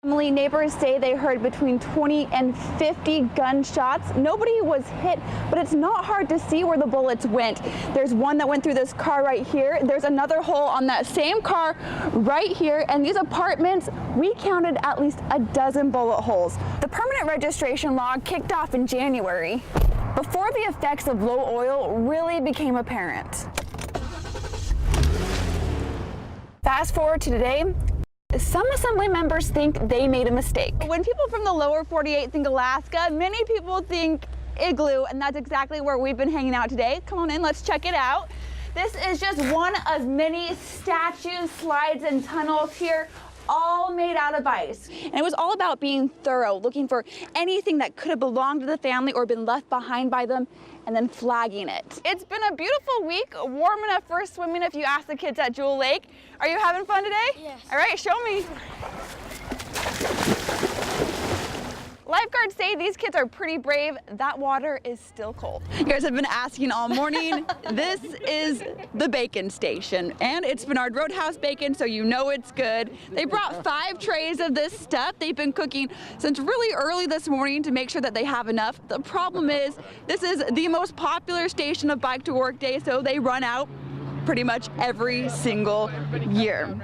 Neighbors say they heard between 20 and 50 gunshots. Nobody was hit, but it's not hard to see where the bullets went. There's one that went through this car right here. There's another hole on that same car right here. And these apartments, we counted at least a dozen bullet holes. The permanent registration law kicked off in January, before the effects of low oil really became apparent. Fast forward to today. Some Assembly members think they made a mistake. When people from the lower 48 think Alaska, many people think Igloo, and that's exactly where we've been hanging out today. Come on in, let's check it out. This is just one of many statues, slides, and tunnels here, all made out of ice. And it was all about being thorough, looking for anything that could have belonged to the family or been left behind by them, and then flagging it. It's been a beautiful week, warm enough for swimming if you ask the kids at Jewel Lake. Are you having fun today? Yes. All right, show me. Lifeguards say these kids are pretty brave. That water is still cold. You guys have been asking all morning. This is the bacon station, and it's Bernard Roadhouse bacon, so you know it's good. They brought 5 trays of this stuff. They've been cooking since really early this morning to make sure that they have enough. The problem is, this is the most popular station of Bike to Work Day, so they run out pretty much every single year.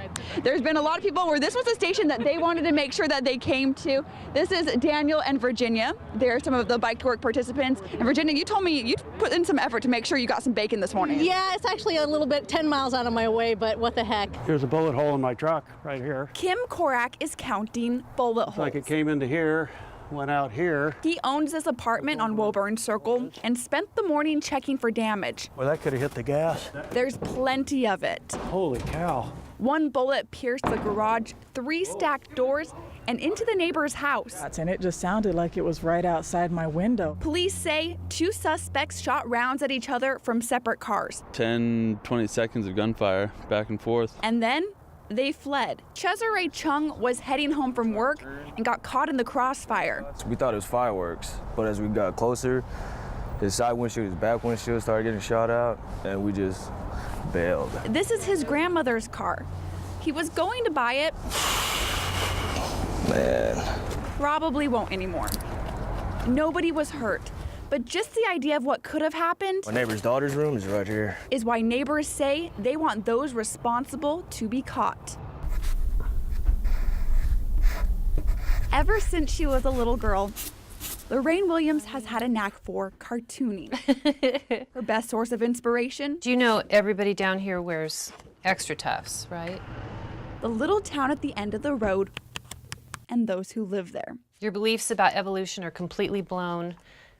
There's been a lot of people where this was a station that they wanted to make sure that they came to. This is Daniel and Virginia. They're some of the Bike to Work participants. And Virginia, you told me you put in some effort to make sure you got some bacon this morning. Yeah, it's actually a little bit 10 miles out of my way, but what the heck. Here's a bullet hole in my truck right here. Kim Korak is counting bullet holes. Like it came into here, went out here. He owns this apartment on Woburn Circle and spent the morning checking for damage. Well, that could have hit the gas. There's plenty of it. Holy cow. One bullet pierced the garage, 3 stacked doors, and into the neighbor's house. And it just sounded like it was right outside my window. Police say 2 suspects shot rounds at each other from separate cars. 10, 20 seconds of gunfire back and forth. And then they fled. Cesare Chung was heading home from work and got caught in the crossfire. We thought it was fireworks, but as we got closer, his side windshield, his back windshield started getting shot out, and we just bailed. This is his grandmother's car. He was going to buy it. Man. Probably won't anymore. Nobody was hurt, but just the idea of what could have happened My neighbor's daughter's room is right here. is why neighbors say they want those responsible to be caught. Ever since she was a little girl, Lorraine Williams has had a knack for cartooning. Her best source of inspiration? Do you know everybody down here wears extra tufts, right? The little town at the end of the road and those who live there. Your beliefs about evolution are completely blown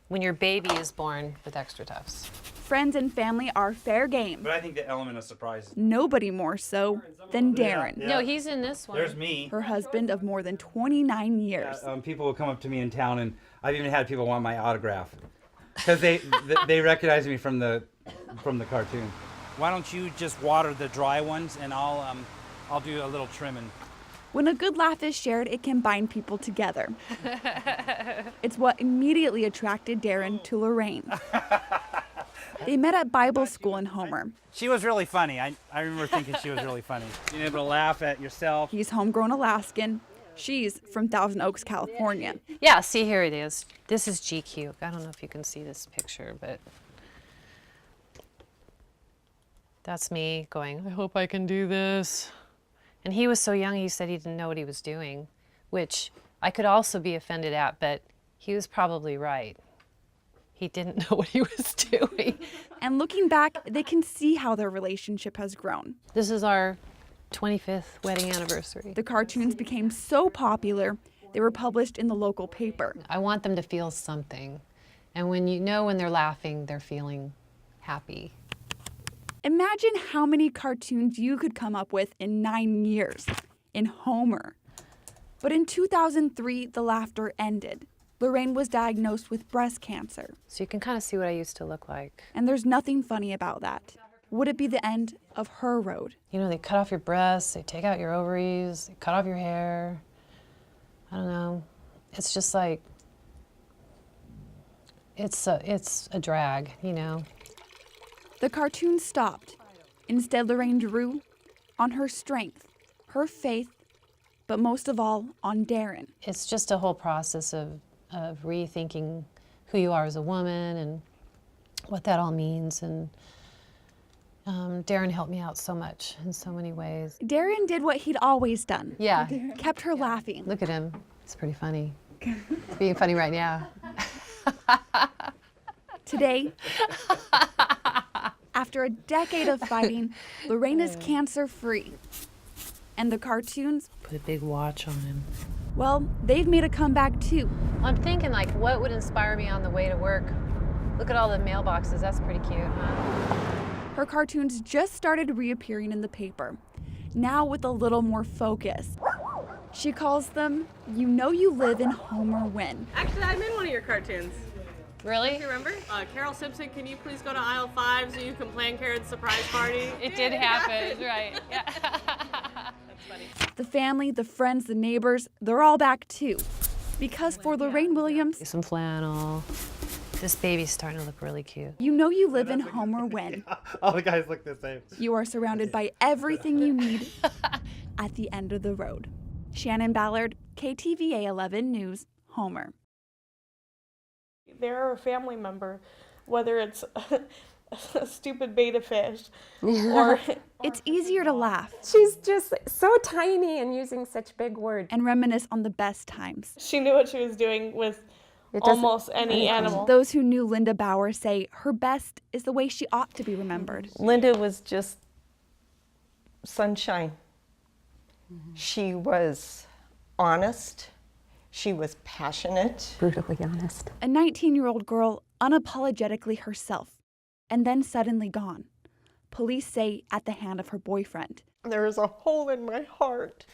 when your baby is born with extra tufts. Friends and family are fair game. But I think the element of surprise. Nobody more so than Darren. Yeah. No, he's in this one. There's me. Her husband of more than 29 years. People will come up to me in town, and I've even had people want my autograph because they recognize me from the cartoon. Why don't you just water the dry ones, and I'll do a little trimming. When a good laugh is shared, it can bind people together. It's what immediately attracted Darren to Lorraine. They met at Bible school in Homer. She was really funny. I remember thinking she was really funny. Being able to laugh at yourself. He's homegrown Alaskan. She's from Thousand Oaks, California. Yeah, see, here it is. This is GQ. I don't know if you can see this picture, but that's me going, I hope I can do this. And he was so young, he said he didn't know what he was doing, which I could also be offended at, but he was probably right. He didn't know what he was doing. And looking back, they can see how their relationship has grown. This is our 25th wedding anniversary. The cartoons became so popular, they were published in the local paper. I want them to feel something. And when you know when they're laughing, they're feeling happy. Imagine how many cartoons you could come up with in 9 years in Homer. But in 2003, the laughter ended. Lorraine was diagnosed with breast cancer. So you can kind of see what I used to look like. And there's nothing funny about that. Would it be the end of her road? You know, they cut off your breasts, they take out your ovaries, they cut off your hair. I don't know. It's just like, it's a drag, you know. The cartoon stopped. Instead, Lorraine drew on her strength, her faith, but most of all on Darren. It's just a whole process of rethinking who you are as a woman and what that all means. And Darren helped me out so much in so many ways. Darren did what he'd always done. Yeah. Kept her laughing. Look at him. It's pretty funny. It's being funny right now. Today, after a decade of fighting, Lorraine is cancer-free. And the cartoons, Put a big watch on him. well, they've made a comeback too. I'm thinking, like, what would inspire me on the way to work? Look at all the mailboxes. That's pretty cute, huh? Her cartoons just started reappearing in the paper, now with a little more focus. She calls them, You Know You Live in Homer Win. Actually, I'm in one of your cartoons. Really? Do you remember? Carol Simpson, can you please go to aisle 5 so you can plan Karen's surprise party? It did happen, right. Yeah. That's funny. The family, the friends, the neighbors, they're all back too. Because for Lorraine Williams, Some flannel. This baby's starting to look really cute. you know you live in Homer Win. All the guys look the same. You are surrounded by everything you need at the end of the road. Shannon Ballard, KTVA 11 News, Homer. They're a family member, whether it's a stupid beta fish or... It's easier to laugh She's just so tiny and using such big words. and reminisce on the best times. She knew what she was doing with almost any animal. Those who knew Linda Bauer say her best is the way she ought to be remembered. Linda was just sunshine. She was honest. She was passionate. Brutally honest. A 19-year-old girl unapologetically herself, and then suddenly gone. Police say at the hand of her boyfriend. There is a hole in my heart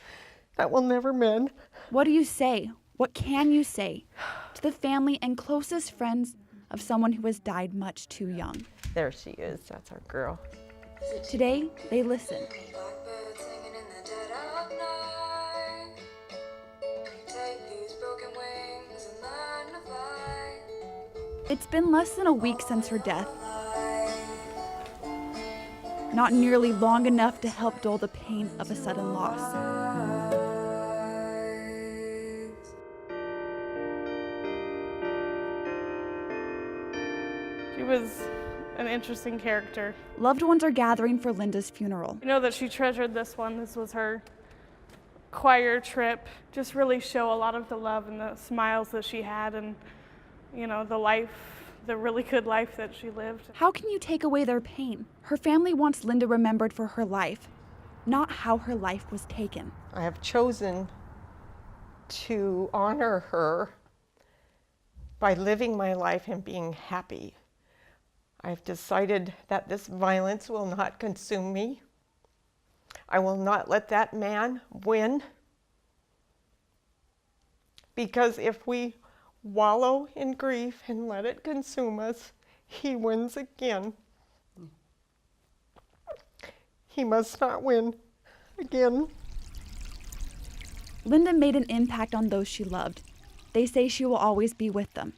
that will never mend. What do you say? What can you say to the family and closest friends of someone who has died much too young? There she is. That's our girl. Today, they listen. It's been less than a week since her death. Not nearly long enough to help dull the pain of a sudden loss. She was an interesting character. Loved ones are gathering for Linda's funeral. You know that she treasured this one. This was her choir trip. Just really show a lot of the love and the smiles that she had and, you know, the life, the really good life that she lived. How can you take away their pain? Her family wants Linda remembered for her life, not how her life was taken. I have chosen to honor her by living my life and being happy. I've decided that this violence will not consume me. I will not let that man win. Because if we wallow in grief and let it consume us, he wins again. He must not win again. Linda made an impact on those she loved. They say she will always be with them.